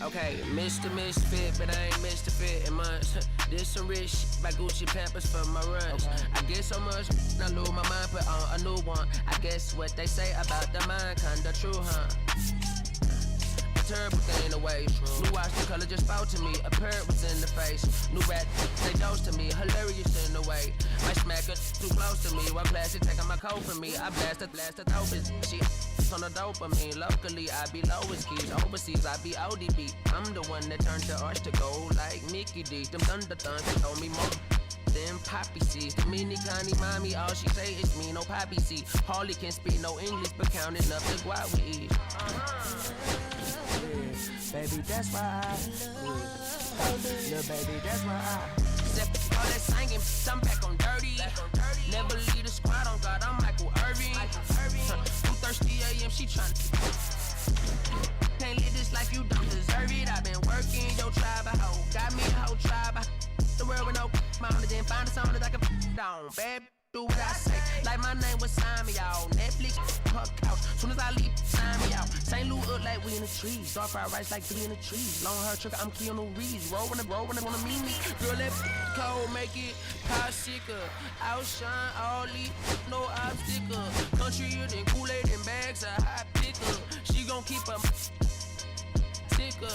Okay, Mr. Misfit, but I ain't Mr. Fit in months. This some rich shit by Gucci Pampers for my runs. I get so much, I lose my mind, put on a new one. I guess what they say about the mind, kinda true, huh? A terrible thing to waste. New watch, the color just spoke to me. A parrot was in the face. New rat, they dose to me. Hilarious in the way. My smacker too close to me. One plastic taking my coat from me. I blast a dope. She on the dopamine. Locally, I be lowest keys. Overseas, I be ODB. I'm the one that turned the arch to gold like Mickey D. Them thunder thuns, they told me more than poppy seeds. The mini connie mommy, all she say is me, no poppy seed. Harley can speak no English, but counting up the guap with ease. Baby, that's why I little baby, that's why I step all that singing, I'm back on dirty. Never leave the squad on God, I'm Michael Irving. 2:30 a.m. she tryna can't live this life, you don't deserve it. I've been working, your tribe a hoe, got me a whole tribe. The world with no mount, then find a song that I can down, babe. Do what I say, like my name was sign me out. Netflix, her couch. Soon as I leave, sign me out. St. Louis up like we in the trees. Dark fried rice like 3 in the trees. Long hair trick, I'm Keanu Reeves. Roll when they wanna meet me. Girl, that cold make it pop sicker. Outshine all these, no obstacle. Country than Kool-Aid and bags of hot picker. She gon' keep her sticker.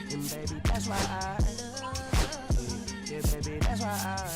And baby, that's why yeah, baby, that's why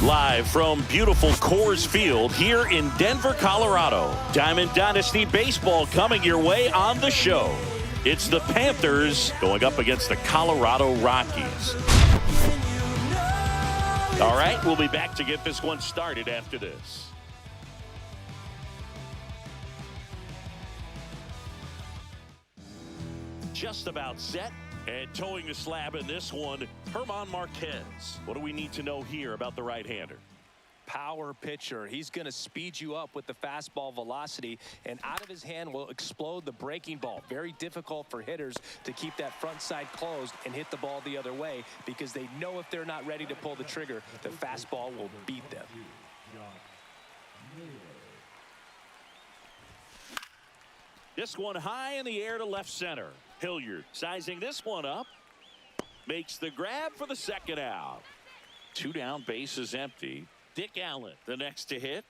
Live from beautiful Coors Field here in Denver, Colorado. Diamond Dynasty Baseball coming your way on the show. It's the Panthers going up against the Colorado Rockies. All right, we'll be back to get this one started after this. Just about set. And towing the slab in this one, Herman Marquez. What do we need to know here about the right-hander? Power pitcher. He's going to speed you up with the fastball velocity, and out of his hand will explode the breaking ball. Very difficult for hitters to keep that front side closed and hit the ball the other way, because they know if they're not ready to pull the trigger, the fastball will beat them. This one high in the air to left center. Hilliard sizing this one up. Makes the grab for the second out. 2 down, base is empty. Dick Allen, the next to hit.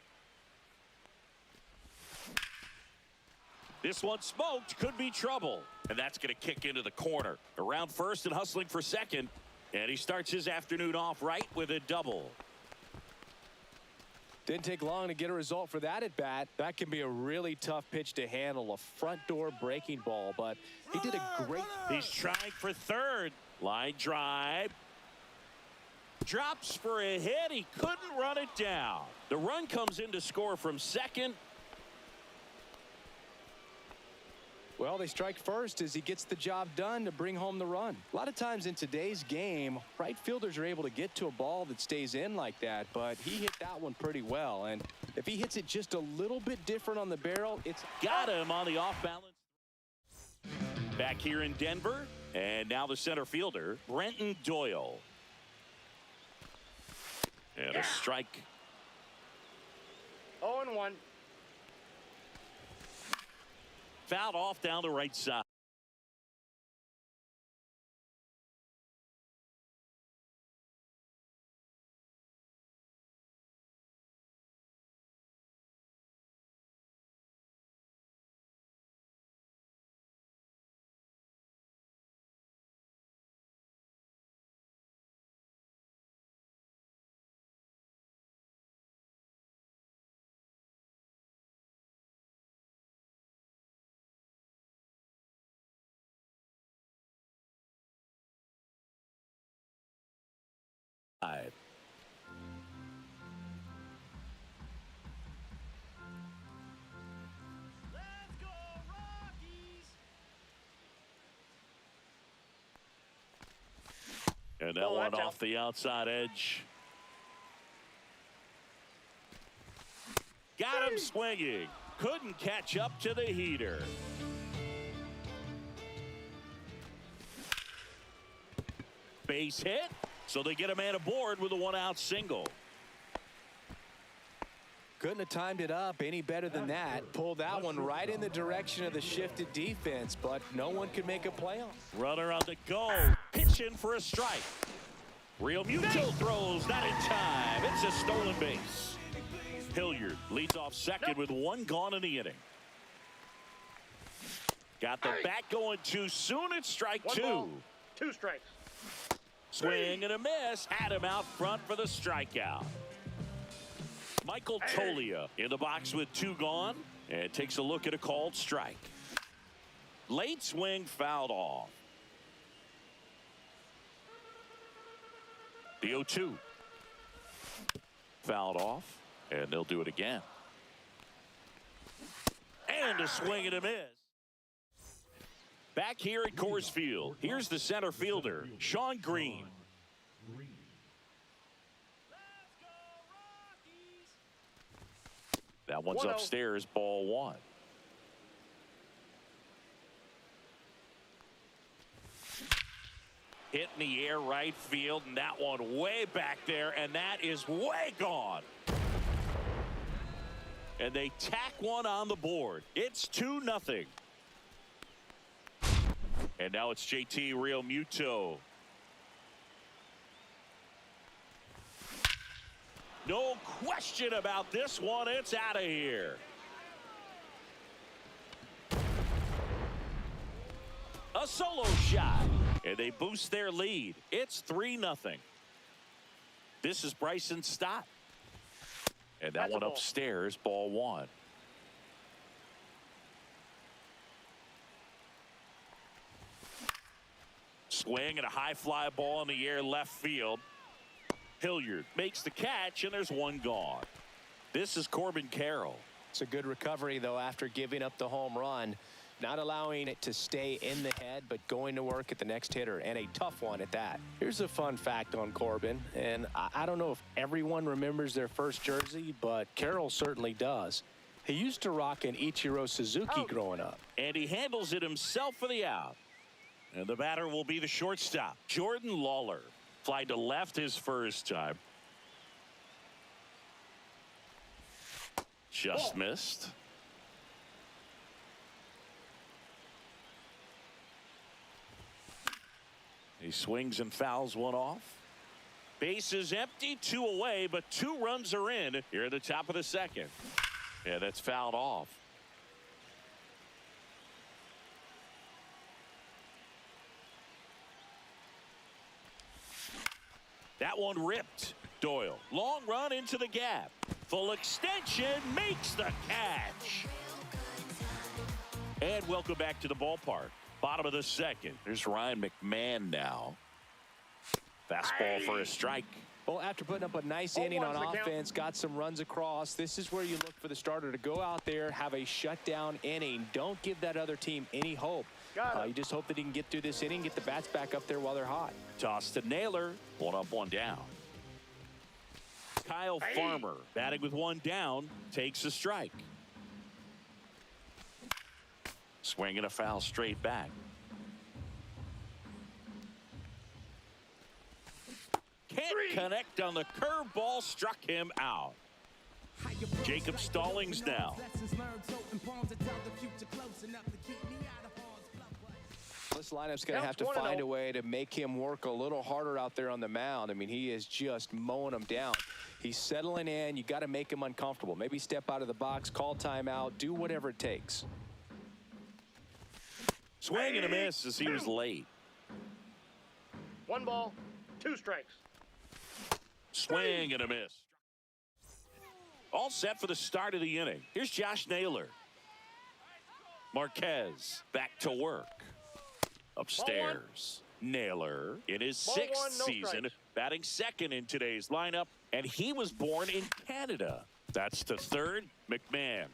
This one smoked, could be trouble. And that's going to kick into the corner. Around first and hustling for second. And he starts his afternoon off right with a double. Didn't take long to get a result for that at bat. That can be a really tough pitch to handle, a front door breaking ball, but he did a great. He's trying for third. Line drive. Drops for a hit. He couldn't run it down. The run comes in to score from second. Well, they strike first as he gets the job done to bring home the run. A lot of times in today's game, right fielders are able to get to a ball that stays in like that, but he hit that one pretty well. And if he hits it just a little bit different on the barrel, it's got him on the off balance. Back here in Denver, and now the center fielder, Brenton Doyle. And a strike. 0-1. Fouled off down the right side. And that one off the outside edge. Got him swinging. Couldn't catch up to the heater. Base hit. So they get a man aboard with a one-out single. Couldn't have timed it up any better than that. Pulled that one right in the direction of the shifted defense, but no one could make a play on. Runner on the go. Pitching for a strike. Real Muto throws not in time. It's a stolen base. Hilliard leads off second with one gone in the inning. Got the bat going too soon. It's strike two. Ball, 2 strikes. Swing and a miss. Had him out front for the strikeout. Michael Tolia in the box with 2 gone and takes a look at a called strike. Late swing fouled off. The 0-2 fouled off, and they'll do it again. And a swing and a miss. Back here at Coors Field, here's the center fielder, Sean Green. That one's 1-0. upstairs, ball 1. Hit in the air right field, and that one way back there, and that is way gone. And they tack one on the board. It's 2-0. And now it's JT Realmuto. No question about this one. It's out of here. A solo shot. And they boost their lead. It's 3-0. This is Bryson Stott. And that one upstairs, ball 1. Swing and a high fly ball in the air left field. Hilliard makes the catch, and there's one gone. This is Corbin Carroll. It's a good recovery, though, after giving up the home run. Not allowing it to stay in the head, but going to work at the next hitter, and a tough one at that. Here's a fun fact on Corbin, and I don't know if everyone remembers their first jersey, but Carroll certainly does. He used to rock an Ichiro Suzuki growing up. And he handles it himself for the out. And the batter will be the shortstop, Jordan Lawler. Fly to left his first time. Just missed. He swings and fouls one off. Base is empty, 2 away, but 2 runs are in here at the top of the second. Yeah, that's fouled off. That one ripped. Doyle, long run into the gap. Full extension, makes the catch. And welcome back to the ballpark. Bottom of the second. There's Ryan McMahon now. Fastball for a strike. Well, after putting up a nice inning on offense, got some runs across, this is where you look for the starter to go out there, have a shutdown inning. Don't give that other team any hope. You just hope that he can get through this inning, get the bats back up there while they're hot. Toss to Naylor. 1 up, 1 down. Kyle Farmer batting with 1 down, takes a strike. Swing and a foul straight back. Can't connect on the curveball, struck him out. Jacob Stallings now. This lineup's going to have to find a way to make him work a little harder out there on the mound. I mean, he is just mowing them down. He's settling in. You got to make him uncomfortable. Maybe step out of the box, call timeout, do whatever it takes. Swing and a miss as he was late. 1 ball, 2 strikes. Swing and a miss. All set for the start of the inning. Here's Josh Naylor. Marquez back to work. Upstairs. Naylor in his 6th season batting second in today's lineup, and he was born in Canada. That's to third. McMahon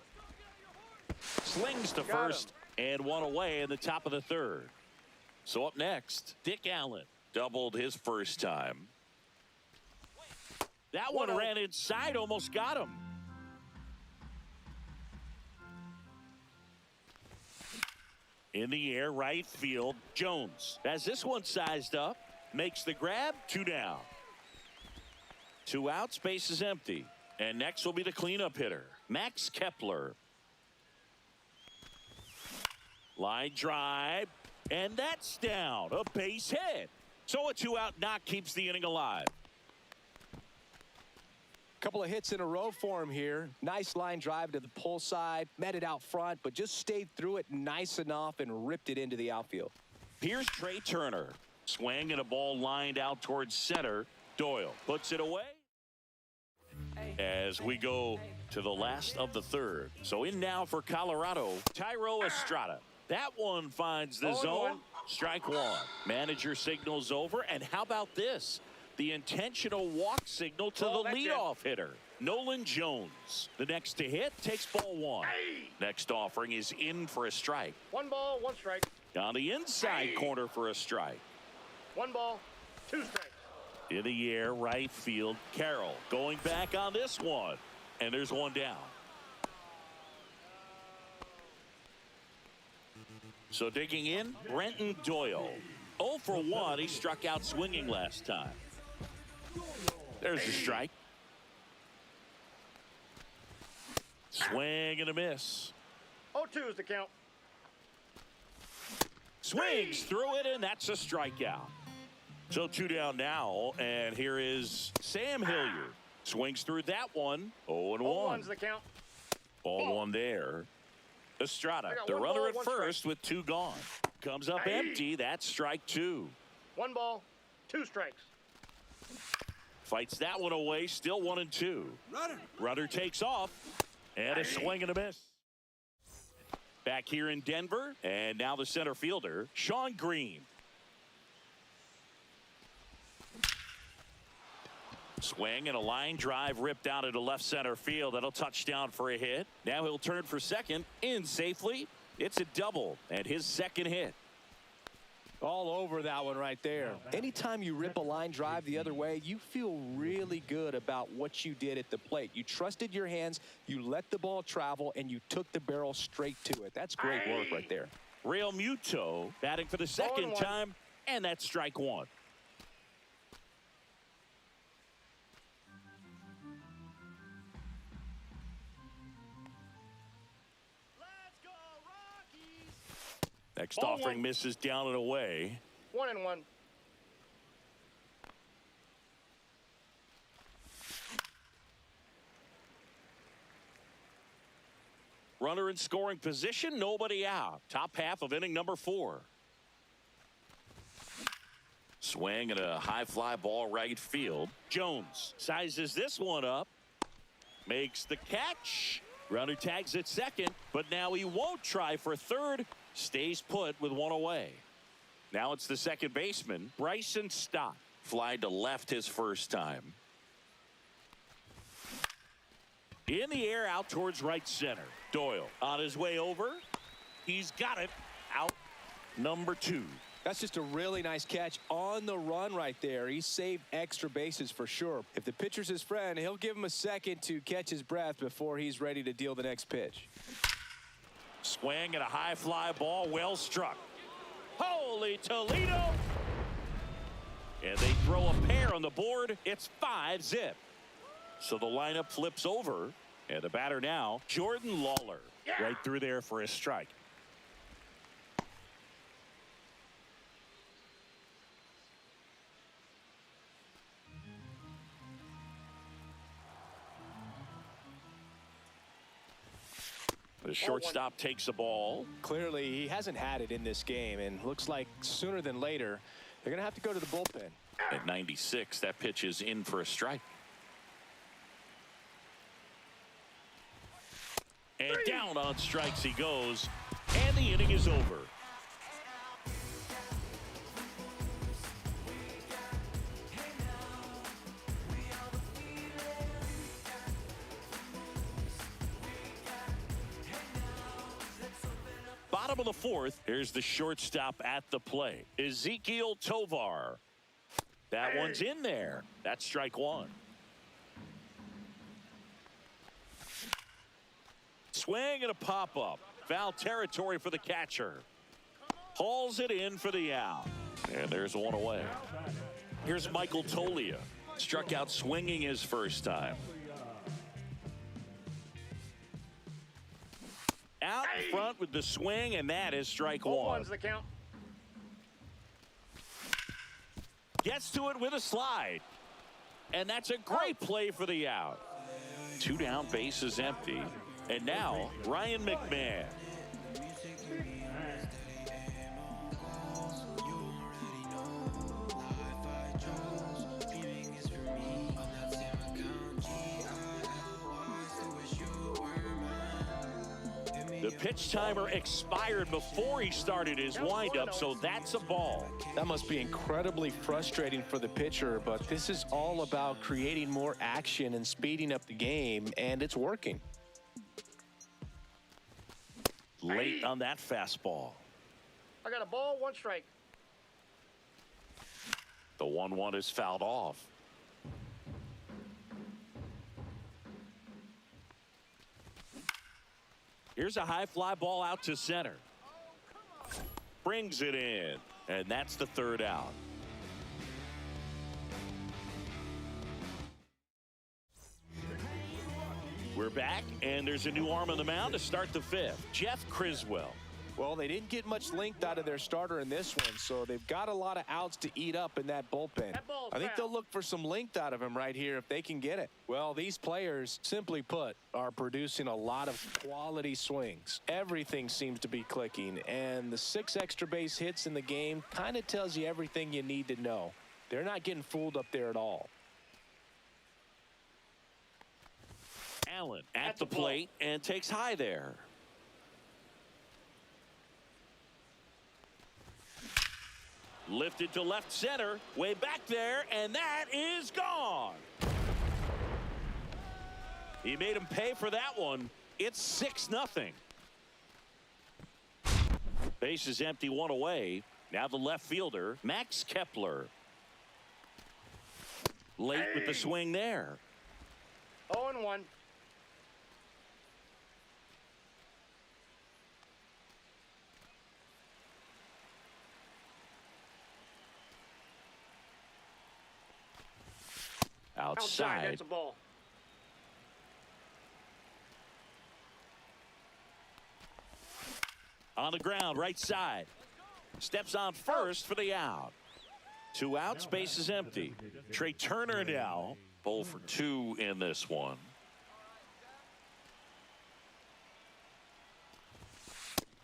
slings to first and one away in the top of the third. So up next, Dick Allen doubled his first time. That one ran inside, almost got him. In the air, right field, Jones has this one sized up, makes the grab, 2 down. 2 outs, base is empty. And next will be the cleanup hitter, Max Kepler. Line drive, and that's down, a base hit. So a 2-out knock keeps the inning alive. Couple of hits in a row for him here. Nice line drive to the pull side, met it out front, but just stayed through it nice enough and ripped it into the outfield. Here's Trey Turner. Swing and a ball lined out towards center. Doyle puts it away as we go to the last of the third. So in now for Colorado, Thairo Estrada. That one finds the zone. Strike one. Manager signals over. And how about this? The intentional walk signal to the leadoff hitter, Nolan Jones. The next to hit takes ball 1. Next offering is in for a strike. 1 ball, 1 strike. On the inside corner for a strike. 1 ball, 2 strikes. In the air, right field, Carroll going back on this one. And there's 1 down. So digging in, Brenton Doyle. 0 for 1. He struck out swinging last time. There's the strike. Swing and a miss. 0-2 is the count. Swings through it, and that's a strikeout. So 2 down now, and here is Sam Hilliard. Swings through that one. 0-1. 0-1's the count. Ball 1 there. Estrada, the runner at first with 2 gone. Comes up empty. That's strike 2. 1 ball, 2 strikes. Fights that one away. Still 1-2. Runner takes off. And a swing and a miss. Back here in Denver. And now the center fielder, Sean Green. Swing and a line drive ripped out into left center field. That'll touch down for a hit. Now he'll turn for second. In safely. It's a double. And his second hit. All over that one right there. Anytime you rip a line drive the other way, you feel really good about what you did at the plate. You trusted your hands, you let the ball travel, and you took the barrel straight to it. That's great work right there. Real Muto batting for the second time, and that's strike 1. Next offering misses down and away. 1-1. Runner in scoring position, nobody out. Top half of inning number 4. Swing and a high fly ball right field. Jones sizes this one up. Makes the catch. Runner tags at second, but now he won't try for third. Stays put with 1 away. Now it's the second baseman, Bryson Stott. Fly to left his first time. In the air out towards right center. Doyle on his way over. He's got it. Out number 2. That's just a really nice catch on the run right there. He saved extra bases for sure. If the pitcher's his friend, he'll give him a second to catch his breath before he's ready to deal the next pitch. Swing and a high fly ball, well struck. Holy Toledo! And they throw a pair on the board. It's 5-zip. So the lineup flips over. And the batter now, Jordan Lawler. Right through there for a strike. The shortstop takes the ball. Clearly, he hasn't had it in this game, and looks like sooner than later, they're going to have to go to the bullpen. At 96, that pitch is in for a strike. And down on strikes he goes, and the inning is over. of the fourth. Here's the shortstop at the plate, Ezekiel Tovar. That one's in there. That's strike one. Swing and a pop-up. Foul territory for the catcher. Hauls it in for the out. And there's one away. Here's Michael Tolia. Struck out swinging his first time. Out in front with the swing, and that is strike one. One's the count. Gets to it with a slide. And that's a great play for the out. 2 down, bases empty. And now, Ryan McMahon. The pitch timer expired before he started his windup, so that's a ball. That must be incredibly frustrating for the pitcher, but this is all about creating more action and speeding up the game, and it's working. Late on that fastball. I got a ball, 1 strike. The 1-1 is fouled off. Here's a high fly ball out to center. Brings it in, and that's the 3rd out. We're back, and there's a new arm on the mound to start the 5th. Jeff Criswell. Well, they didn't get much length out of their starter in this one, so they've got a lot of outs to eat up in that bullpen. I think they'll look for some length out of him right here if they can get it. Well, these players, simply put, are producing a lot of quality swings. Everything seems to be clicking, and the 6 extra base hits in the game kind of tells you everything you need to know. They're not getting fooled up there at all. Allen at the plate and takes high there. Lifted to left center, way back there, and that is gone. He made him pay for that one. It's 6-0. Base is empty, 1 away. Now the left fielder, Max Kepler. Late with the swing there. 0-1. Outside. That's a ball. On the ground, right side. Steps on first for the out. 2 outs, base is empty. Trey Turner now, 0 for 2 in this one.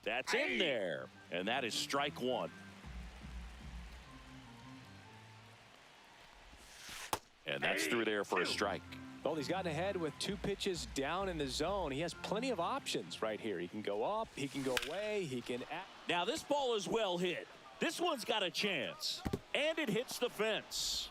That's in there, and that is strike 1. And that's through there for a strike. Well, he's gotten ahead with 2 pitches down in the zone. He has plenty of options right here. He can go up, he can go away, he can... Now this ball is well hit. This one's got a chance. And it hits the fence.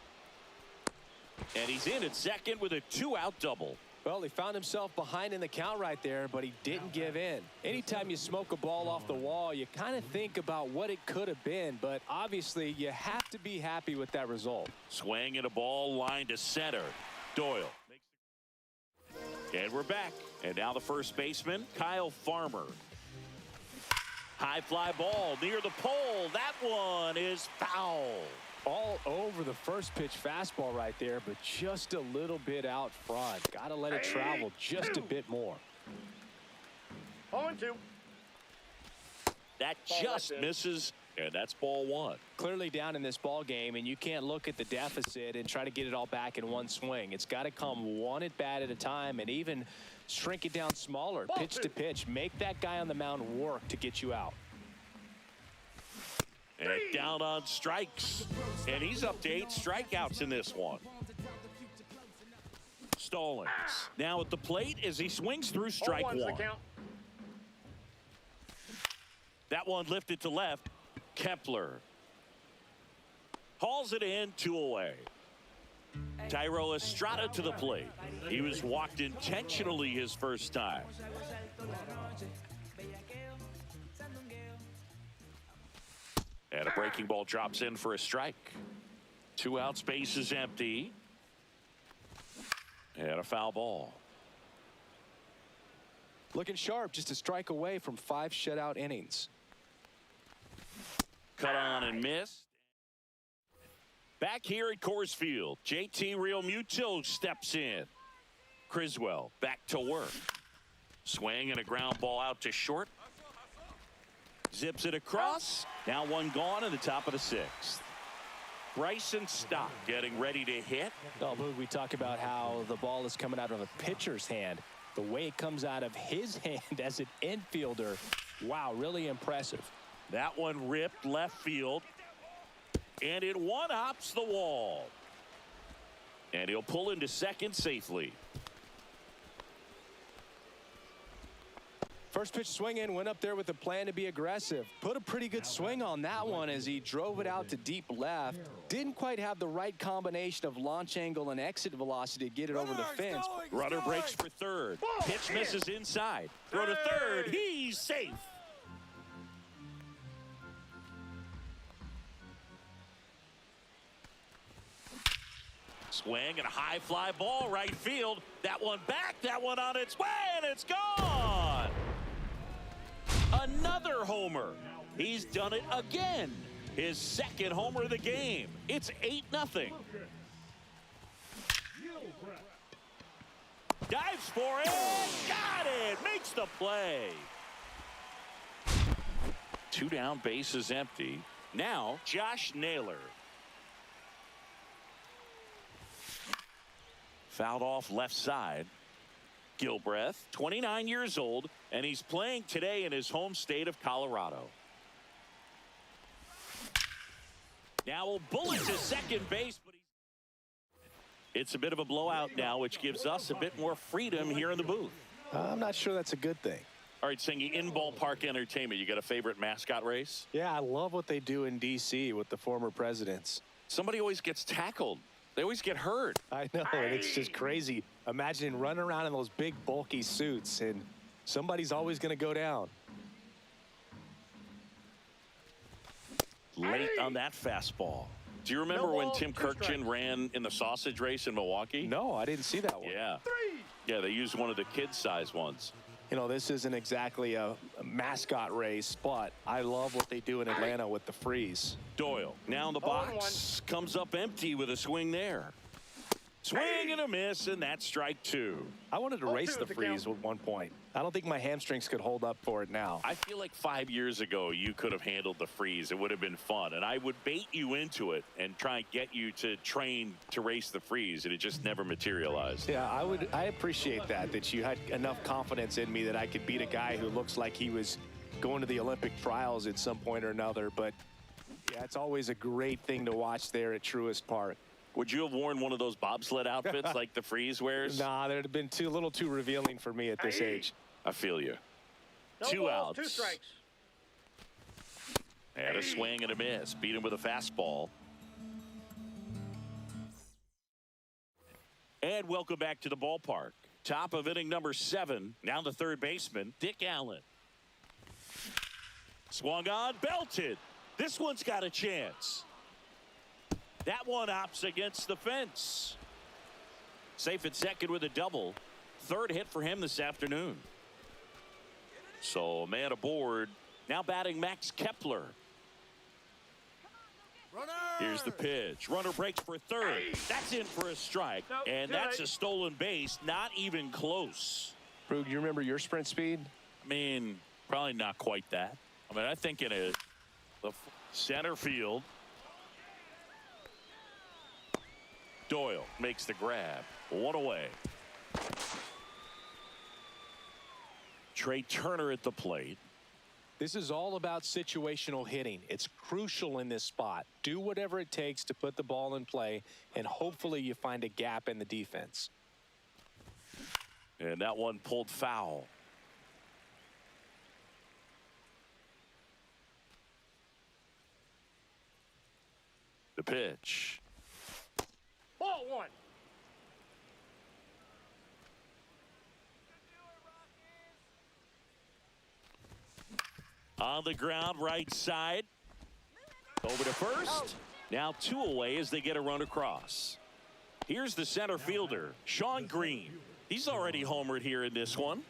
And he's in at second with a 2-out double. Well, he found himself behind in the count right there, but he didn't give in. Anytime you smoke a ball off the wall, you kind of think about what it could have been, but obviously you have to be happy with that result. Swing and a ball line to center. Doyle. And we're back. And now the first baseman, Kyle Farmer. High fly ball near the pole. That one is foul. All over the first pitch fastball right there, but just a little bit out front. Got to let it travel just a bit more. 0-2. That just misses, and that's ball 1. Clearly down in this ball game, and you can't look at the deficit and try to get it all back in one swing. It's got to come 1 at bat at a time, and even shrink it down smaller, pitch to pitch. Make that guy on the mound work to get you out. And down on strikes. And he's up to 8 strikeouts in this one. Stallings now at the plate as he swings through strike 1. That one lifted to left. Kepler hauls it in, 2 away. Tyro Estrada to the plate. He was walked intentionally his first time. And a breaking ball drops in for a strike. 2 outs, base is empty. And a foul ball. Looking sharp, just a strike away from 5 shutout innings. Cut on and missed. Back here at Coors Field, JT Realmuto steps in. Criswell back to work. Swing and a ground ball out to short. Zips it across. Now one gone in the top of the 6th. Bryson Stott getting ready to hit. Oh, Boog, we talk about how the ball is coming out of a pitcher's hand. The way it comes out of his hand as an infielder, wow, really impressive. That one ripped left field. And it one-hops the wall. And he'll pull into second safely. First pitch swing in, went up there with a plan to be aggressive. Put a pretty good swing on that one as he drove it out to deep left. Didn't quite have the right combination of launch angle and exit velocity to get it over the fence. Runner breaks for third. Pitch misses inside. Throw to third. He's safe. Swing and a high fly ball right field. That one back. That one on its way, and it's gone. Another homer. He's done it again. His second homer of the game. It's 8-0. Dives for it. Got it. Makes the play. 2 down, bases empty. Now Josh Naylor. Fouled off left side. Gilbreth, 29 years old, and he's playing today in his home state of Colorado. Now will bullet to second base, but it's a bit of a blowout now, which gives us a bit more freedom here in the booth. I'm not sure that's a good thing. All right, Singy, in ballpark entertainment, you got a favorite mascot race? Yeah, I love what they do in D.C. with the former presidents. Somebody always gets tackled. They always get hurt. I know, and it's just crazy. Imagine running around in those big, bulky suits, and somebody's always going to go down. Late on that fastball. Do you remember when Tim Kirkjian ran in the sausage race in Milwaukee? No, I didn't see that one. Yeah. Yeah, they used one of the kid-size ones. You know, this isn't exactly a mascot race, but I love what they do in Atlanta with the freeze. Doyle now in the box, comes up empty with a swing there. Swing and a miss, and that's strike 2. I wanted to race the freeze at one point. I don't think my hamstrings could hold up for it now. I feel like 5 years ago you could have handled the freeze. It would have been fun, and I would bait you into it and try and get you to train to race the freeze, and it just never materialized. Yeah, I appreciate that you had enough confidence in me that I could beat a guy who looks like he was going to the Olympic trials at some point or another. But yeah, it's always a great thing to watch there at Truist Park. Would you have worn one of those bobsled outfits like the freeze wears? Nah, that'd have been a little too revealing for me at this age. I feel you. No 2 balls, outs. 2 strikes. And a swing and a miss. Beat him with a fastball. And welcome back to the ballpark. Top of inning number 7. Now the third baseman, Dick Allen. Swung on, belted. This one's got a chance. That one opts against the fence. Safe at second with a double. Third hit for him this afternoon. So a man aboard. Now batting Max Kepler. Runner! Here's the pitch. Runner breaks for third. That's in for a strike. And that's a stolen base. Not even close. Brug, you remember your sprint speed? I mean, probably not quite that. I mean, I think in the center field. Doyle makes the grab. 1 away. Trey Turner at the plate. This is all about situational hitting. It's crucial in this spot. Do whatever it takes to put the ball in play, and hopefully you find a gap in the defense. And that one pulled foul. The pitch. Ball 1. On the ground, right side. Over to first. Now 2 away as they get a run across. Here's the center fielder, Sean Green. He's already homered here in this one.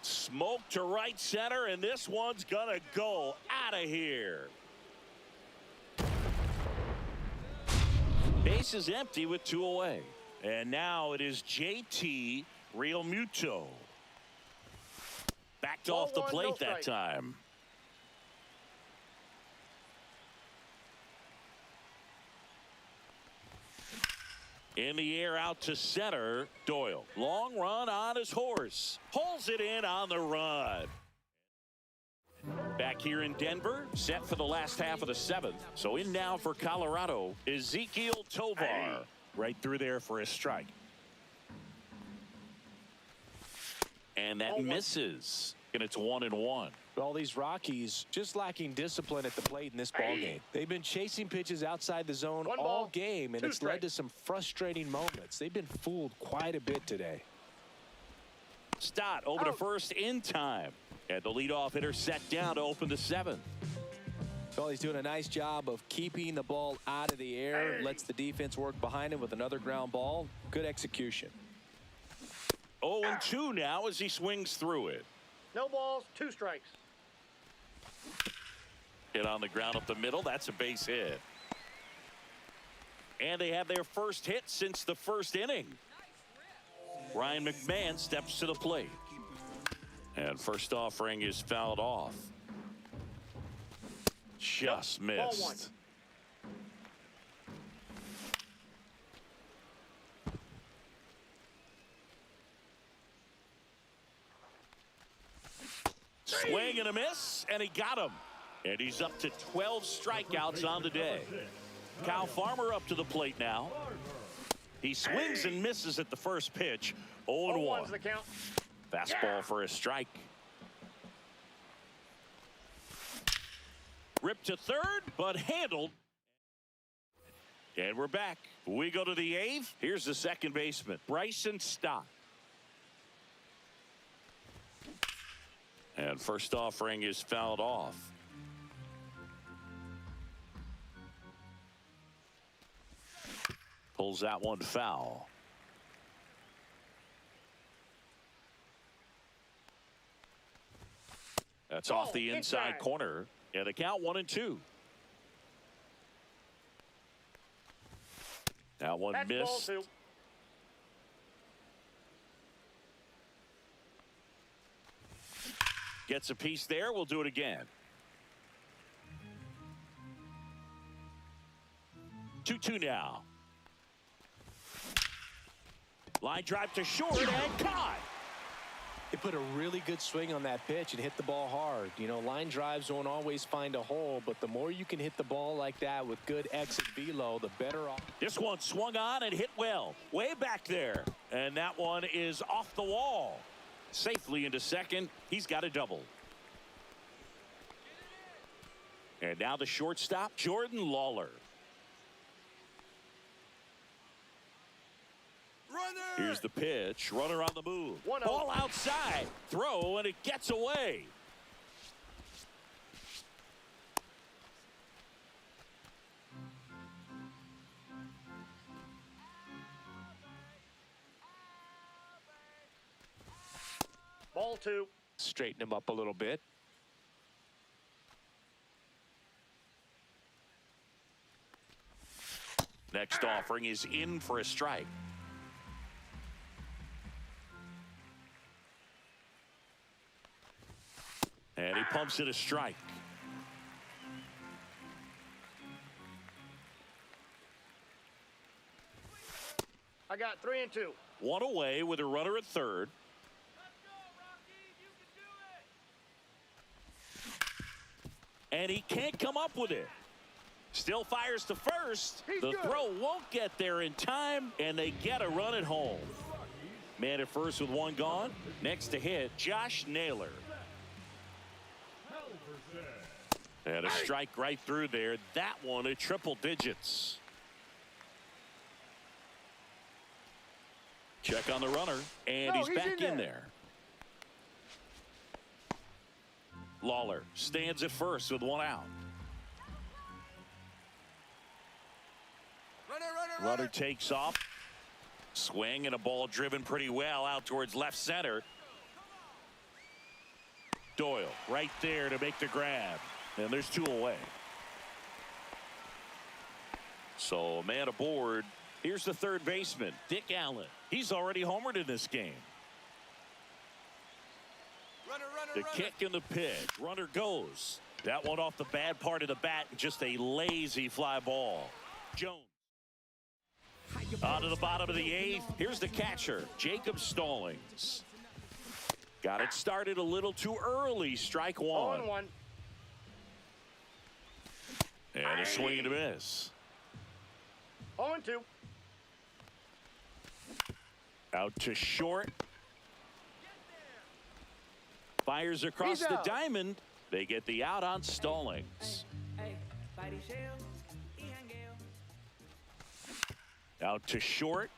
Smoke to right center, and this one's gonna go out of here. Base is empty with 2 away. And now it is JT Realmuto. Backed off the plate that time. In the air out to center. Doyle. Long run on his horse. Pulls it in on the run. Back here in Denver, set for the last half of the 7th. So in now for Colorado, Ezekiel Tovar. Right through there for a strike. And that misses. And it's 1-1. All these Rockies just lacking discipline at the plate in this ball game. They've been chasing pitches outside the zone all game, and it's led to some frustrating moments. They've been fooled quite a bit today. Stott over to first in time. And the leadoff hitter set down to open the 7th. Well, he's doing a nice job of keeping the ball out of the air. Lets the defense work behind him with another ground ball. Good execution. 0-2 now as he swings through it. No balls, 2 strikes. Hit on the ground up the middle. That's a base hit. And they have their first hit since the first inning. Ryan McMahon steps to the plate. And first offering is fouled off. Just missed. Swing and a miss, and he got him. And he's up to 12 strikeouts on the day. Kyle Farmer up to the plate now. He swings and misses at the first pitch. 0-1. The count. Fastball for a strike. Ripped to third, but handled. And we're back. We go to the 8th. Here's the second baseman, Bryson Stott. And first offering is fouled off. Pulls that one foul. That's off the inside corner. And the count 1-2. That one missed. Gets a piece there. We'll do it again. 2-2 now. Line drive to short and caught. They put a really good swing on that pitch and hit the ball hard. You know, line drives won't always find a hole, but the more you can hit the ball like that with good exit velo, the better off. This one swung on and hit well. Way back there. And that one is off the wall. Safely into second. He's got a double. And now the shortstop, Jordan Lawler. Here's the pitch. Runner on the move. Ball outside. Throw, and it gets away. Ball 2. Straighten him up a little bit. Next offering is in for a strike. And he pumps it a strike. I got 3-2. One away with a runner at third. And he can't come up with it. Still fires to first. The throw won't get there in time, and they get a run at home. Man at first with one gone. Next to hit, Josh Naylor. And a strike right through there. That one at triple digits. Check on the runner, and he's back in there. Lawler stands at first with one out. Runner takes off. Swing and a ball driven pretty well out towards left center. Doyle right there to make the grab. And there's two away. So a man aboard. Here's the third baseman, Dick Allen. He's already homered in this game. The kick and the pitch. Runner goes. That one off the bad part of the bat. Just a lazy fly ball. Jones. On to the bottom of the eighth. Here's the catcher, Jacob Stallings. Got it started a little too early. Strike one. 0-1. And a swing and a miss. 0-2. Out to short. Fires across the diamond. They get the out on Stallings. Out to short.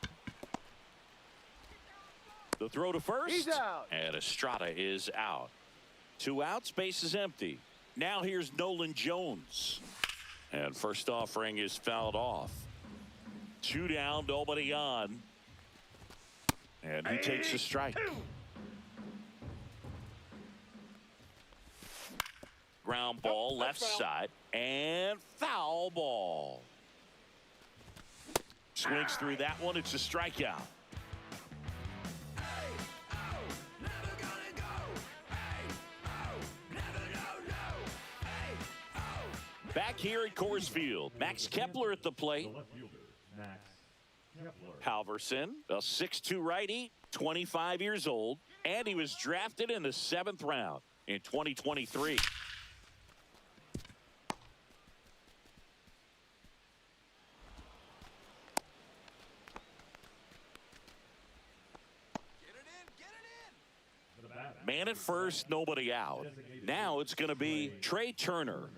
The throw to first. He's out. And Estrada is out. 2 outs, base is empty. Now here's Nolan Jones. And first offering is fouled off. 2 down, nobody on. And he takes a strike. Ground ball, left side, and foul ball. Swings through that one. It's a strikeout. Back here at Coors Field, Max Kepler at the plate. Halverson, a 6'2" righty, 25 years old, and he was drafted in the 7th round in 2023. Man at first, nobody out. Now it's going to be Trey Turner.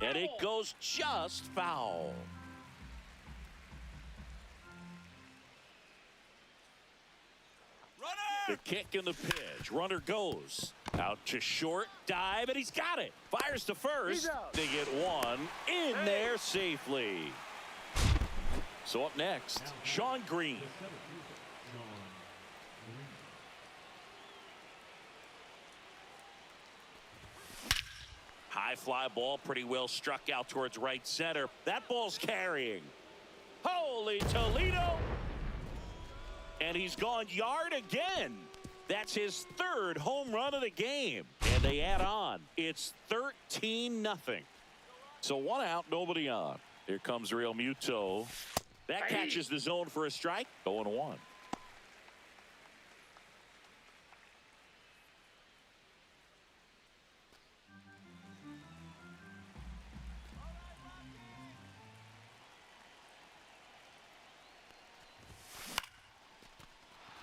And it goes just foul. The kick and the pitch. Runner goes. Out to short. Dive, and he's got it. Fires to first. They get one in there safely. So up next, Sean Green. High fly ball, pretty well struck out towards right center. That ball's carrying. Holy Toledo. And he's gone yard again. That's his 3rd home run of the game. And they add on. It's 13-0. So 1 out, nobody on. Here comes Real Muto. That catches the zone for a strike. 0-1.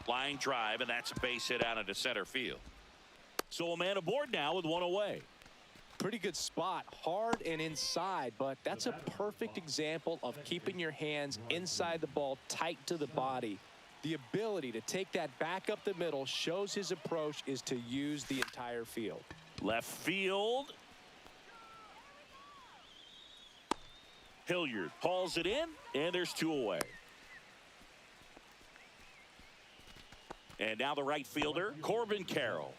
Line drive, and that's a base hit out into center field. So a man aboard now with 1 away. Pretty good spot, hard and inside, but that's a perfect example of keeping your hands inside the ball, tight to the body. The ability to take that back up the middle shows his approach is to use the entire field. Left field. Hilliard hauls it in, and there's 2 away. And now the right fielder, Corbin Carroll.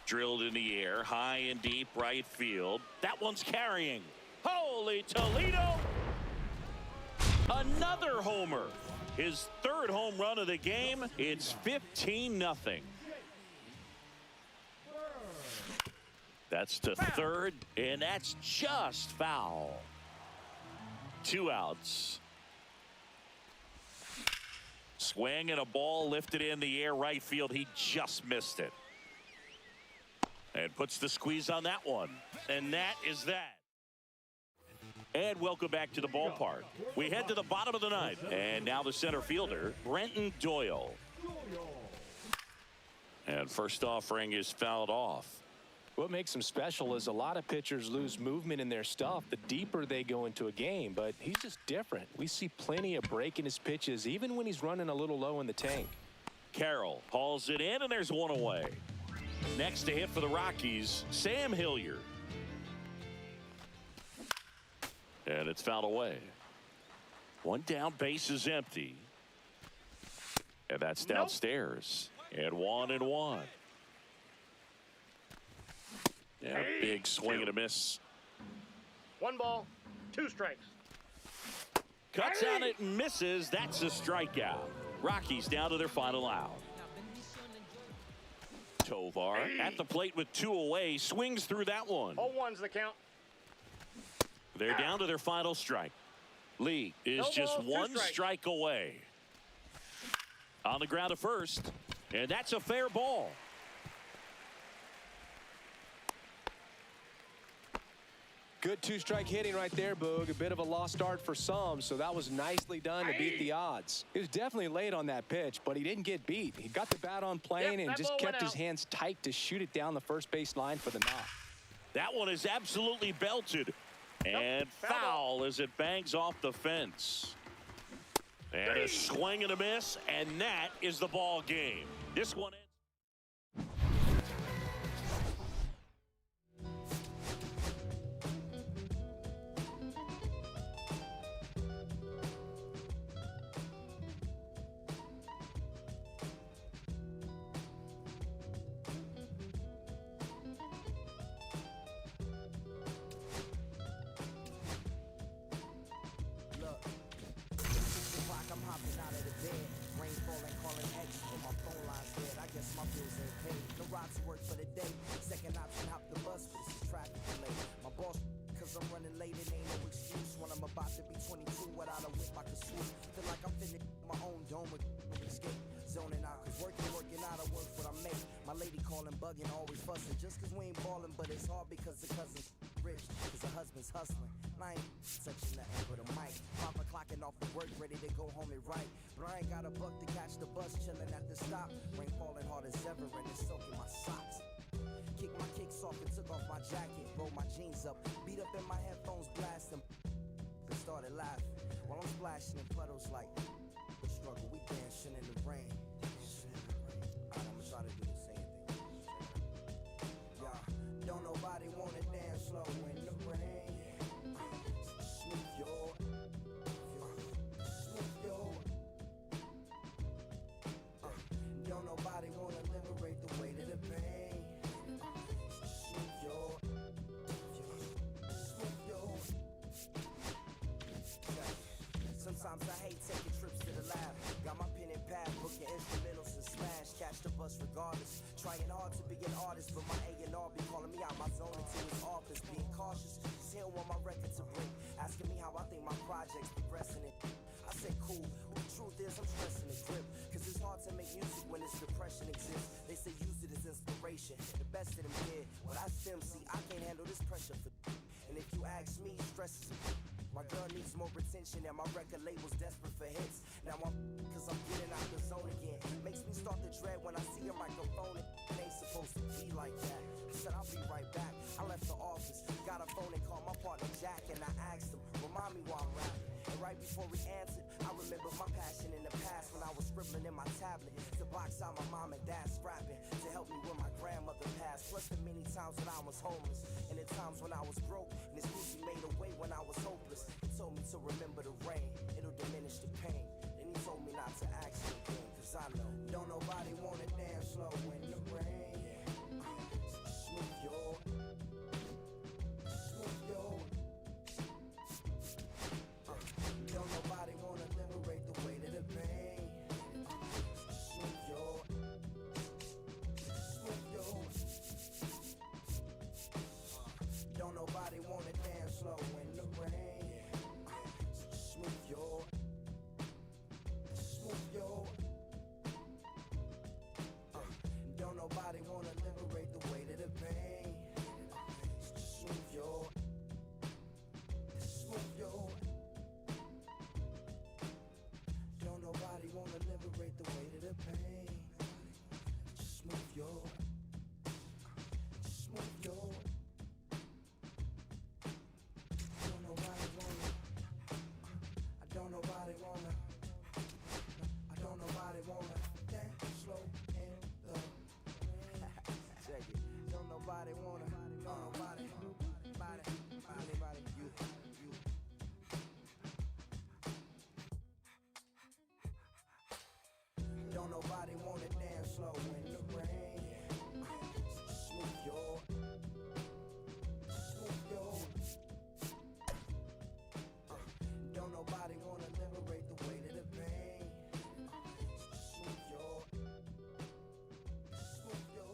Drilled in the air, high and deep right field. That one's carrying. Holy Toledo! Another homer. His 3rd home run of the game. It's 15-0. That's to 3rd, and that's just foul. 2 outs. Swing and a ball lifted in the air right field. He just missed it. And puts the squeeze on that one. And that is that. And welcome back to the ballpark. We head to the bottom of the 9th. And now the center fielder, Brenton Doyle. And first offering is fouled off. What makes him special is a lot of pitchers lose movement in their stuff the deeper they go into a game, but he's just different. We see plenty of break in his pitches, even when he's running a little low in the tank. Carroll hauls it in, and there's one away. Next to hit for the Rockies, Sam Hilliard. And it's fouled away. One down, base is empty. And that's downstairs. And 1-1. Yeah, big swing and a miss. 1 ball, 2 strikes. Cuts on it and misses. That's a strikeout. Rockies down to their final out. Tovar at the plate with 2 away. Swings through that one. 0-1's the count. They're down to their final strike. Lee is No just ball, 2 one strikes. strike away. On the ground to first. And that's a fair ball. Good 2-strike hitting right there, Boog. A bit of a lost start for some, so that was nicely done to beat the odds. He was definitely late on that pitch, but he didn't get beat. He got the bat on plane and that just ball kept went his out. hands tight to shoot it down the first base line for the knock. That one is absolutely belted. And foul as it bangs off the fence. And a swing and a miss, and that is the ball game. This one ends. Look, 6 o'clock, I'm hopping out of the bed. Rain falling, calling extra. My phone line's dead. I guess my bills ain't paid. No ride to work for the day. Second option, hop the bus, but this is traffic delay. My boss, cause I'm running late, it ain't no excuse. When I'm about to be 22, without a whip, I can swoop. Feel like I'm finna my own dome with escape. Zoning out, cause working out, I work what I make. My lady calling, bugging, always fussing. Just cause we ain't ballin', but it's hard because the cousin's rich. Cause the husband's hustling. And I ain't touching nothing but a mic. Papa clocking off the work, ready to go home and write. But I ain't got a buck to catch the bus, chilling at the stop. Rain falling hard as ever, and it's soaking my socks. Kicked my kicks off and took off my jacket. Rolled my jeans up, beat up in my headphones, blasting. And started laughing while I'm splashing in puddles like the struggle. We dancing in the rain. Alright, I'ma try to do the same thing. Yeah, don't nobody wanna dance slow in the rain. Smooth your, smooth your. Don't nobody wanna liberate the weight of the pain. Smooth your, smooth your. Sometimes I hate taking trips to the lab. Got my pen and pad, booking instrumentals and smash. Catch the bus regardless. Trying hard to be an artist, but my A&R be calling me out my zone into his office. Being cautious, cause he don't want my record to break. Asking me how I think my project's progressing it. I say cool, but the truth is I'm stressing the grip. Cause it's hard to make music when this depression exists. They say use it as inspiration. The best of them did. Well, that's them, see, I can't handle this pressure for. And if you ask me, stress is my girl needs more attention and my record label's desperate for hits. Now I'm cause I'm getting out the zone again. Makes me start to dread when I see a microphone. It ain't supposed to be like that. Said I'll be right back. I left the office, got a phone and called my partner Jack, and I asked him, remind me why I'm rapping. And right before he answered, I remember my passion in the past when I was scribbling in my tablet to box out my mom and dad scrapping to help me when my grandmother passed. Plus the many times when I was homeless and the times when I was broke. And this music made a way when I was hopeless. He told me to remember the rain, it'll diminish the pain. Then he told me not to ask him again, cause I know don't nobody wanna dance slow in the rain. Smooth your, smooth your. Don't nobody wanna liberate the weight of the pain. Smooth your, smooth your. Don't nobody wanna dance slow in the rain. Smooth your, nobody wanna dance slow in the rain. Smooth your. Don't nobody wanna liberate the weight of the pain. Smooth your. Smooth your.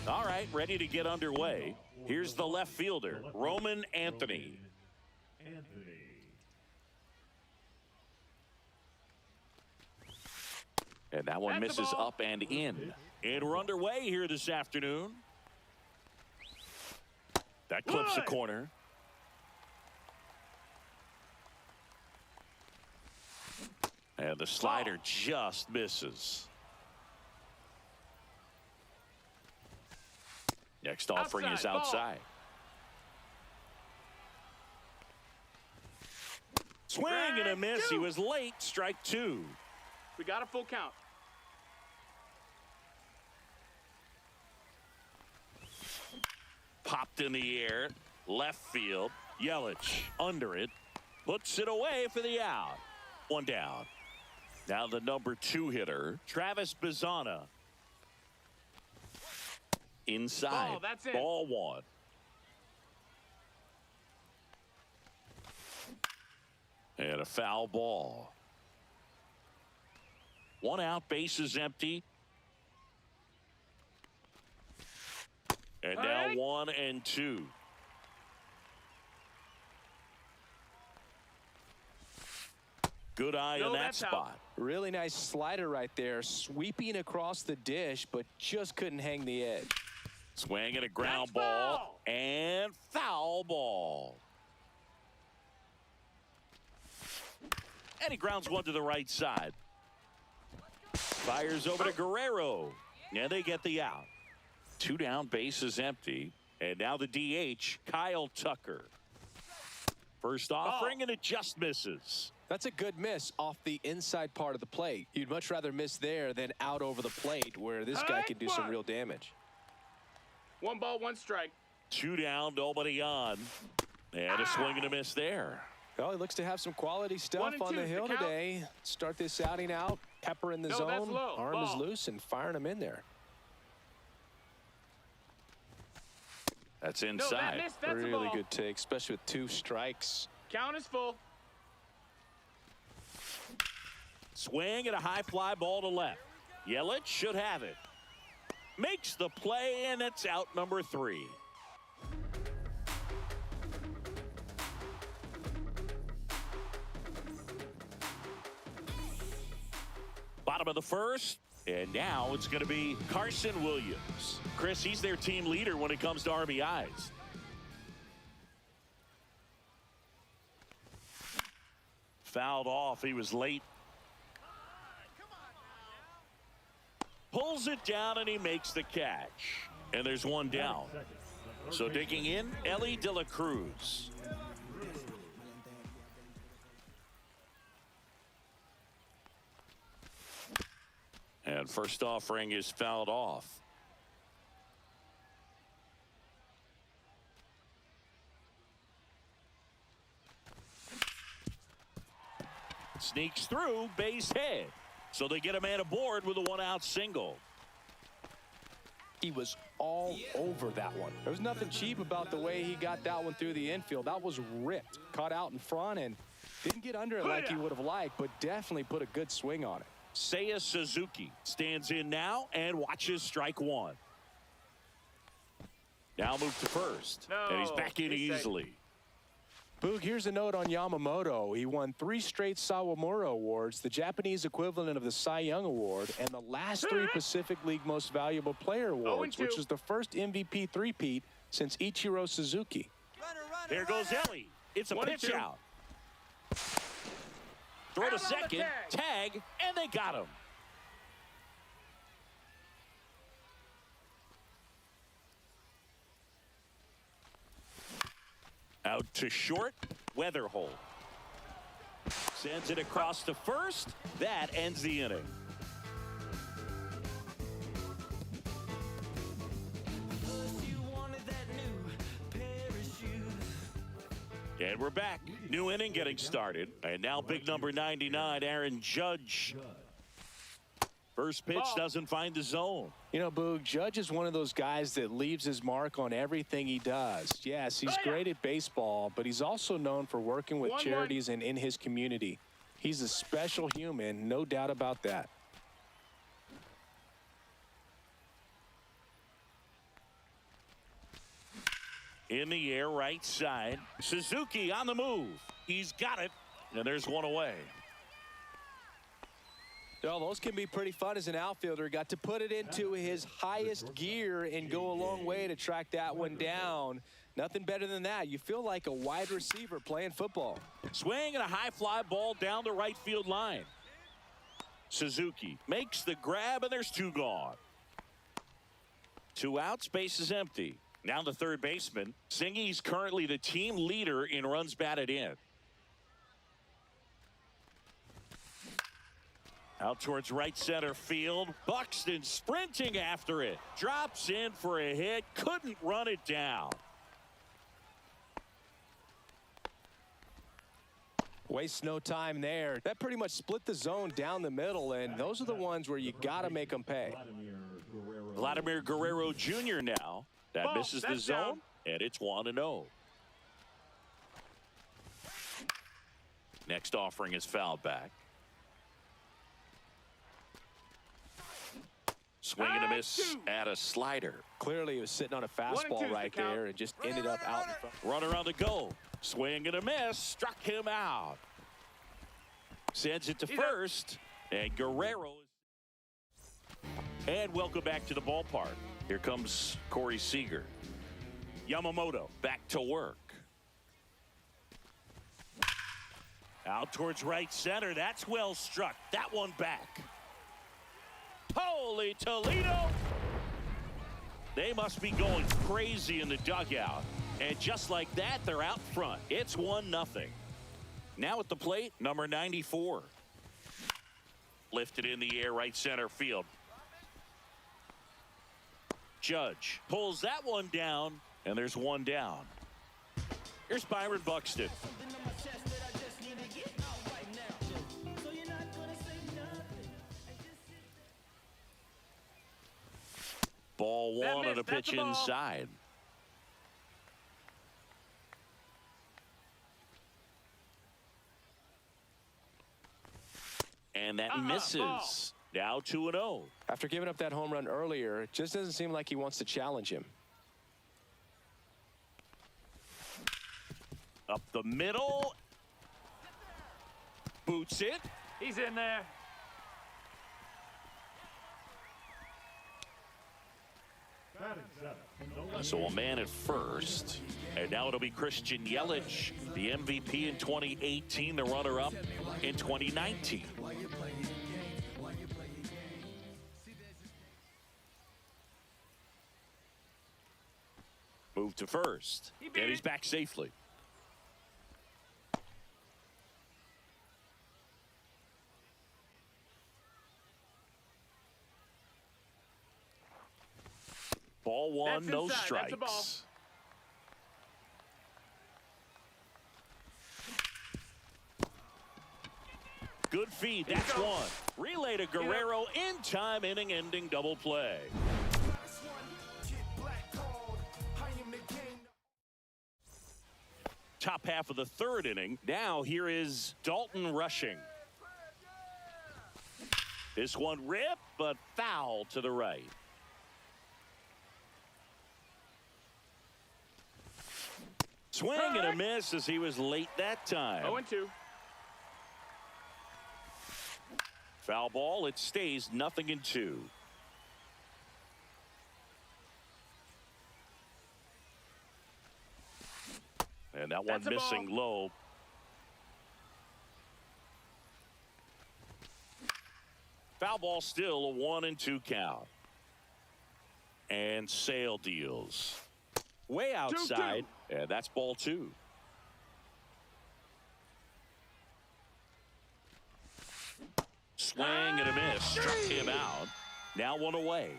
All right, ready to get underway. Here's the left fielder, Roman Anthony. And that one misses up and in. And we're underway here this afternoon. That clips the corner. And the slider just misses. Next offering is outside. Swing and a miss. He was late. Strike two. We got a full count. Popped in the air. Left field. Yelich under it. Puts it away for the out. One down. Now the number 2 hitter, Travis Bazzana. Inside. Ball, that's it. Ball one. And a foul ball. One out, bases empty. And now 1 and 2. Good eye on that spot. Really nice slider right there, sweeping across the dish, but just couldn't hang the edge. Swing and a ground ball and foul ball. And he grounds one to the right side. Fires over to Guerrero. And they get the out. 2 down, bases empty. And now the DH, Kyle Tucker. First offering, and it just misses. That's a good miss off the inside part of the plate. You'd much rather miss there than out over the plate, where this guy can do some real damage. 1 ball, 1 strike. 2 down, nobody on. And a swing and a miss there. Well, he looks to have some quality stuff on the hill today. Start this outing out, pepper in the zone, arm is loose, and firing him in there. That's inside. That's really good take, especially with 2 strikes. Count is full. Swing and a high fly ball to left. Yelich should have it. Makes the play, and it's out number 3. Bottom of the first, and now it's going to be Carson Williams. Chris, he's their team leader when it comes to RBIs. Fouled off. He was late. Pulls it down, and he makes the catch. And there's 1 down. So digging in, Ellie De La Cruz. And first offering is fouled off. Sneaks through, base hit. So they get a man aboard with a 1-out single. He was all over that one. There was nothing cheap about the way he got that one through the infield. That was ripped, caught out in front, and didn't get under it like he would have liked, but definitely put a good swing on it. Seiya Suzuki stands in now and watches strike one. Now move to first. No, and he's back in he's safe. easily. Boog, here's a note on Yamamoto. He won 3 straight Sawamura Awards, the Japanese equivalent of the Cy Young Award, and the last 3 Pacific League Most Valuable Player Awards, 0-2. which is the first MVP three-peat since Ichiro Suzuki. Here goes Ellie. It's a 1-2. pitch out. Throw Out to on the second, tag, and they got him. Out to short, Weatherhold. Sends it across to first. That ends the inning. And we're back. New inning getting started. And now big number 99, Aaron Judge. First pitch doesn't find the zone. You know, Boog, Judge is one of those guys that leaves his mark on everything he does. Yes, he's great at baseball, but he's also known for working with charities and in his community. He's a special human, no doubt about that. In the air, right side. Suzuki on the move. He's got it. And there's one away. Well, those can be pretty fun as an outfielder. Got to put it into his highest gear and go a long way to track that one down. Nothing better than that. You feel like a wide receiver playing football. Swing and a high fly ball down the right field line. Suzuki makes the grab, and there's 2 gone. 2 outs, base is empty. Now the third baseman. Singy's currently the team leader in runs batted in. Out towards right center field. Buxton sprinting after it. Drops in for a hit. Couldn't run it down. Waste no time there. That pretty much split the zone down the middle, and those are the ones where you got to make them pay. Vladimir Guerrero Jr. now. That misses the zone, and it's 1-0. Next offering is fouled back. Swing and a miss at a slider. Clearly, he was sitting on a fastball right there and just ended up out in front. Runner on the go. Swing and a miss. Struck him out. Sends it to first. And Guerrero. And welcome back to the ballpark. Here comes Corey Seager. Yamamoto back to work. Out towards right center. That's well struck. That one back. Holy Toledo! They must be going crazy in the dugout. And just like that, they're out front. It's 1-0. Now at the plate, number 94. Lifted in the air, right center field. Judge pulls that one down, and there's 1 down. Here's Byron Buxton. Ball 1 on a pitch inside. And that misses. Now 2-0. After giving up that home run earlier, it just doesn't seem like he wants to challenge him. Up the middle. Boots it. He's in there. So a man at first. And now it'll be Christian Yelich, the MVP in 2018, the runner-up in 2019. Move to first. And he's back safely. Ball 1, no strikes. Good feed. That's 1. Relay to Guerrero in time, inning-ending double play. Top half of the 3rd inning. Now here is Dalton rushing. This one ripped, but foul to the right. Swing and a miss as he was late that time. 0-2. Foul ball. It stays 0-2. And that one missing low. Foul ball, still a 1-2 count. And Sale deals way outside. 2-2. And that's ball 2. Swing and a miss. Struck him out. Now 1 away.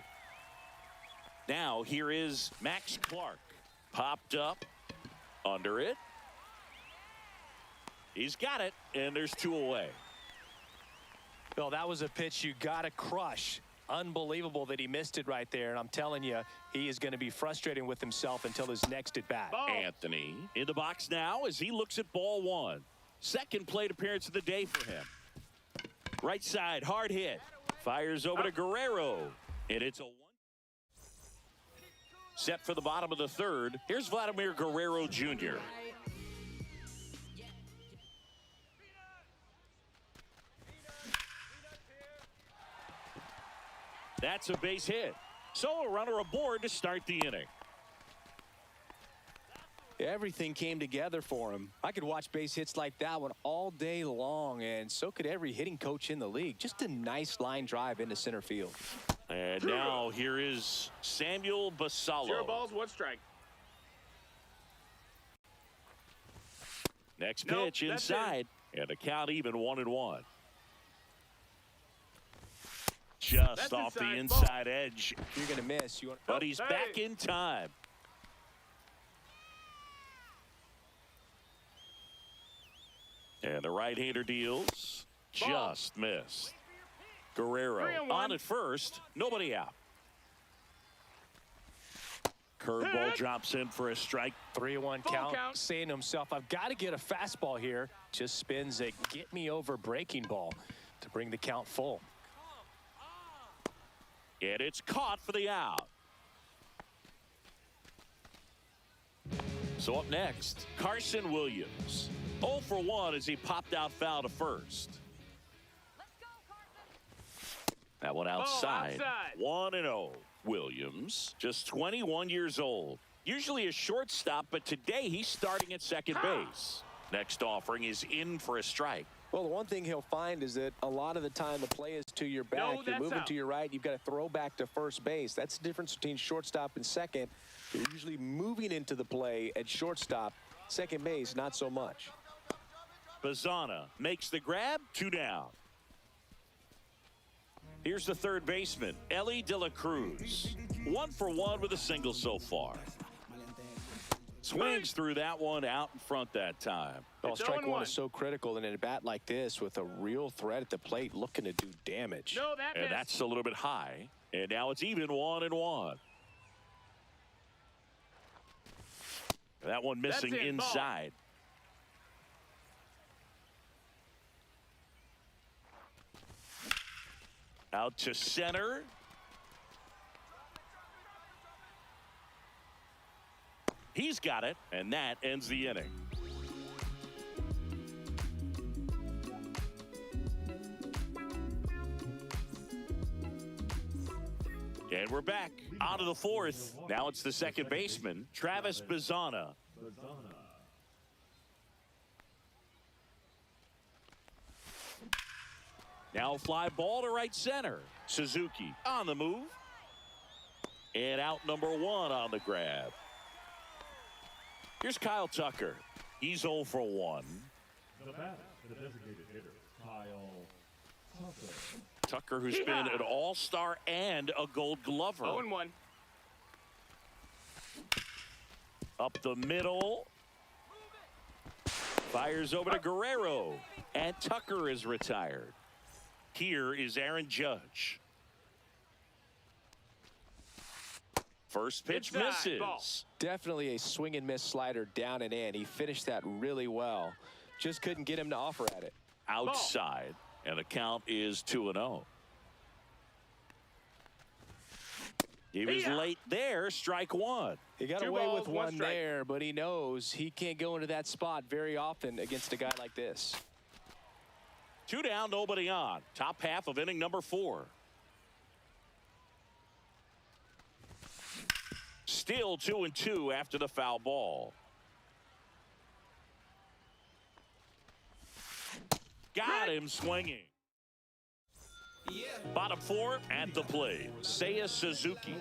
Now here is Max Clark. Popped up. Under it. He's got it. And there's 2 away. Well, that was a pitch you got to crush. Unbelievable that he missed it right there. And I'm telling you, he is going to be frustrating with himself until his next at bat. Anthony in the box now as he looks at ball 1. Second plate appearance of the day for him. Right side, hard hit. Fires over to Guerrero. And it's a 1. Set for the bottom of the 3rd. Here's Vladimir Guerrero Jr. That's a base hit. So a runner aboard to start the inning. Everything came together for him. I could watch base hits like that one all day long, and so could every hitting coach in the league. Just a nice line drive into center field. And now here is Samuel Basallo. 0 balls, 1 strike. Next pitch inside, and the count even 1-1. Just off the inside edge. If you're going to miss, you want. But he's back in time. And the right-hander deals. Just missed. Guerrero on at first. Nobody out. Curveball drops in for a strike. 3-1 count. Saying to himself, I've got to get a fastball here. Just spins a get me over breaking ball to bring the count full. And it's caught for the out. So up next, Carson Williams. 0 for 1 as he popped out foul to first. That one outside. 1-0. Williams, just 21 years old. Usually a shortstop, but today he's starting at second base. Next offering is in for a strike. Well, the one thing he'll find is that a lot of the time the play is to your back. You're moving to your right. You've got to throw back to first base. That's the difference between shortstop and second. You're usually moving into the play at shortstop. Second base, not so much. Bazana makes the grab. 2 down. Here's the third baseman, Ellie De La Cruz. 1 for 1 with a single so far. Swings through that one out in front that time. Well, strike 1 is so critical in a bat like this with a real threat at the plate looking to do damage. And that's a little bit high. And now it's even 1-1. That one missing inside. Out to center. He's got it, and that ends the inning. And we're back out of the 4th. Now it's the second baseman, Travis Bazana. Now fly ball to right center. Suzuki on the move. And out number 1 on the grab. Here's Kyle Tucker. He's 0 for 1. The bat, the designated hitter, Kyle Tucker. Tucker, who's been an all-star and a Gold Glover. 0-1. Up the middle. Fires over to Guerrero. And Tucker is retired. Here is Aaron Judge. First pitch misses. Ball. Definitely a swing and miss slider down and in. He finished that really well. Just couldn't get him to offer at it. Outside. And the count is 2-0. He was late there, strike one. He got 2 away balls, with 1 one strike. there, but he knows he can't go into that spot very often against a guy like this. 2 down, nobody on. Top half of inning number 4. Still 2-2 after the foul ball. Got him swinging. Bottom 4 at the plate. Seiya Suzuki.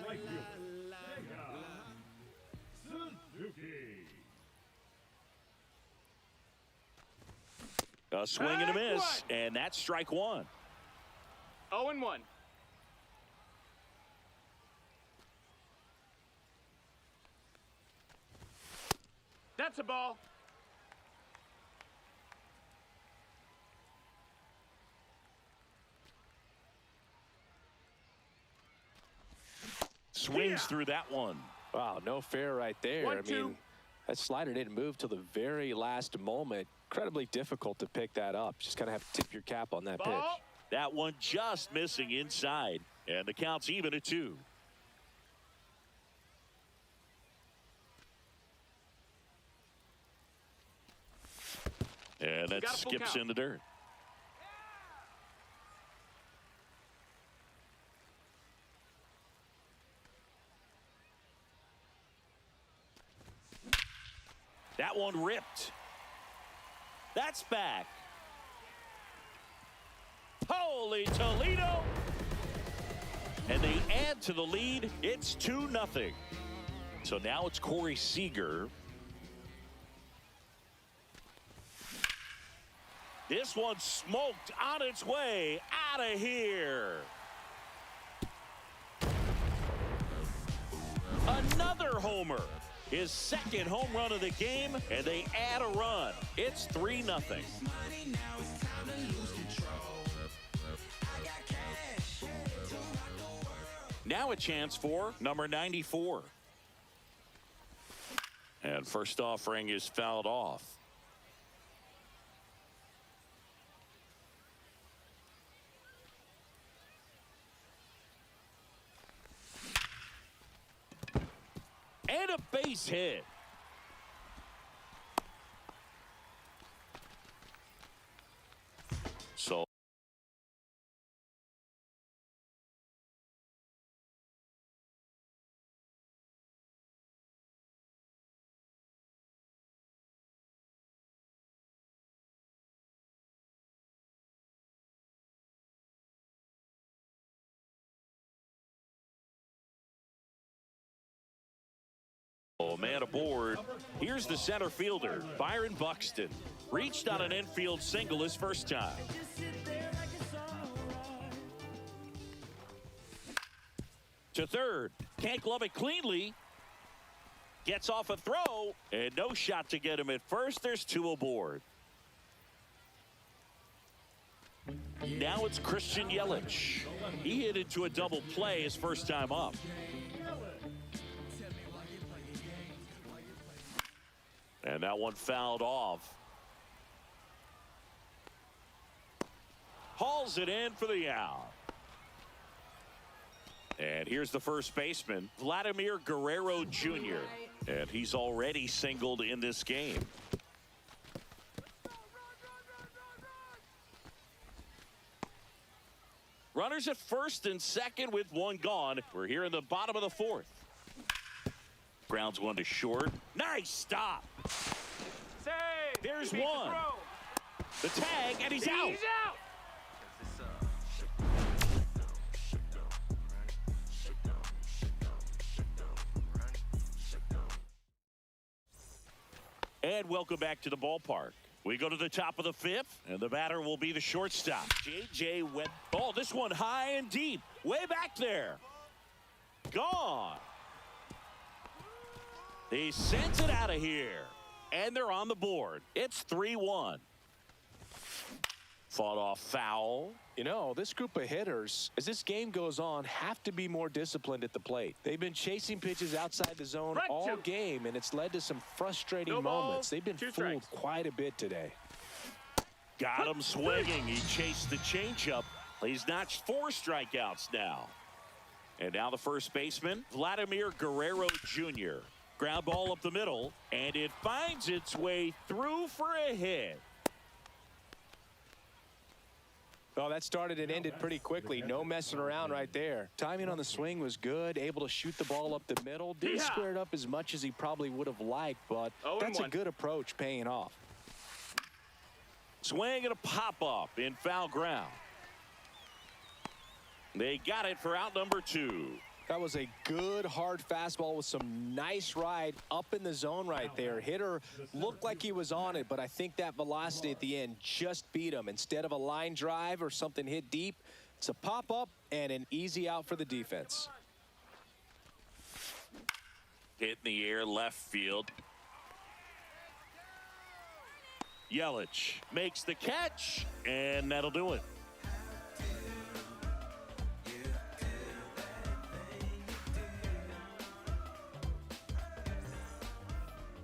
A swing and a miss, and that's strike one. 0-1. That's a ball. Swings through that one. Wow, no fair right there. 1-2. That slider didn't move till the very last moment. Incredibly difficult to pick that up. Just kind of have to tip your cap on that pitch. Ball. That one just missing inside, and the count's even at 2. And that got a full skips count. in the dirt. That one ripped. That's back. Holy Toledo. And they add to the lead. It's 2-0. So now it's Corey Seager. This one smoked on its way out of here. Another homer. His second home run of the game, and they add a run. It's 3-0. Now a chance for number 94. And first offering is fouled off. And a base hit. So man aboard. Here's the center fielder, Byron Buxton. Reached on an infield single his first time. To third. Can't glove it cleanly. Gets off a throw. And no shot to get him at first. There's 2 aboard. Now it's Christian Yelich. He hit into a double play his first time up. And that one fouled off. Hauls it in for the out. And here's the first baseman, Vladimir Guerrero Jr. And he's already singled in this game. Runners at first and second with 1 gone. We're here in the bottom of the 4th. Grounds 1 to short. Nice stop. Save. There's He beats the 1. throw. The tag, and he's out. He's out. And welcome back to the ballpark. We go to the top of the 5th, and the batter will be the shortstop, J.J. Webb. Oh, this one high and deep, way back there. Gone. He sends it out of here, and they're on the board. It's 3-1. Fought off foul. You know, this group of hitters, as this game goes on, have to be more disciplined at the plate. They've been chasing pitches outside the zone Strike all 2. game, and it's led to some frustrating No balls, moments. They've been 2 fooled strikes. quite a bit today. Got him swinging. He chased the changeup. He's notched 4 strikeouts now. And now the first baseman, Vladimir Guerrero Jr. Ground ball up the middle, and it finds its way through for a hit. Well, that started and ended pretty quickly. No messing around right there. Timing on the swing was good. Able to shoot the ball up the middle. Didn't square it up as much as he probably would have liked, but that's a good approach paying off. Swing and a pop-up in foul ground. They got it for out number 2. That was a good, hard fastball with some nice ride up in the zone right there. Hitter looked like he was on it, but I think that velocity at the end just beat him. Instead of a line drive or something hit deep, it's a pop-up and an easy out for the defense. Hit in the air left field. Yelich makes the catch, and that'll do it.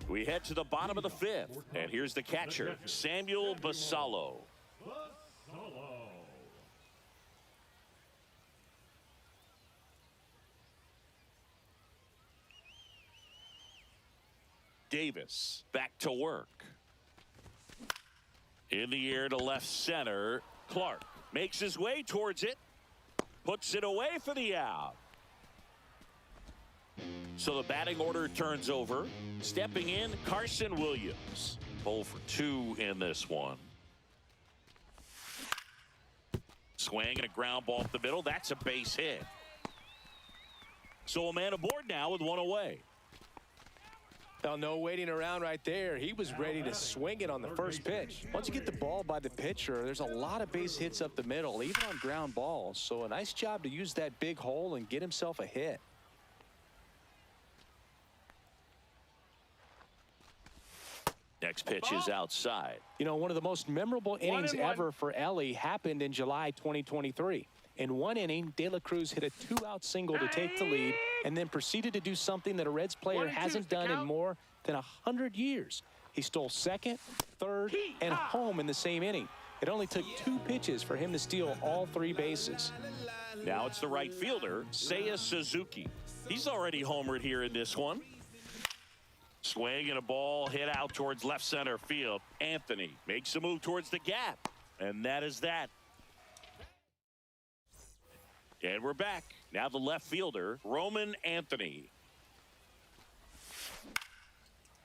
We head to the bottom of the 5th, and here's the catcher, Samuel Basallo. Davis back to work. In the air to left center. Clark makes his way towards it. Puts it away for the out. So the batting order turns over. Stepping in, Carson Williams. 0 for 2 in this one. Swing and a ground ball up the middle. That's a base hit. So a man aboard now with one away. Well, no waiting around right there. He was ready to swing it on the first pitch. Once you get the ball by the pitcher, there's a lot of base hits up the middle, even on ground balls. So a nice job to use that big hole and get himself a hit. Next pitch is outside. You know, one of the most memorable innings ever for Ellie happened in July 2023. In one inning, De La Cruz hit a 2-out single to take the lead and then proceeded to do something that a Reds player hasn't done in more than 100 years. He stole second, third, and home in the same inning. It only took 2 pitches for him to steal all 3 bases. Now it's the right fielder, Seiya Suzuki. He's already homered here in this one. Swing and a ball hit out towards left center field. Anthony makes a move towards the gap, and that is that. And we're back. Now the left fielder, Roman Anthony.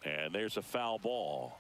And there's a foul ball.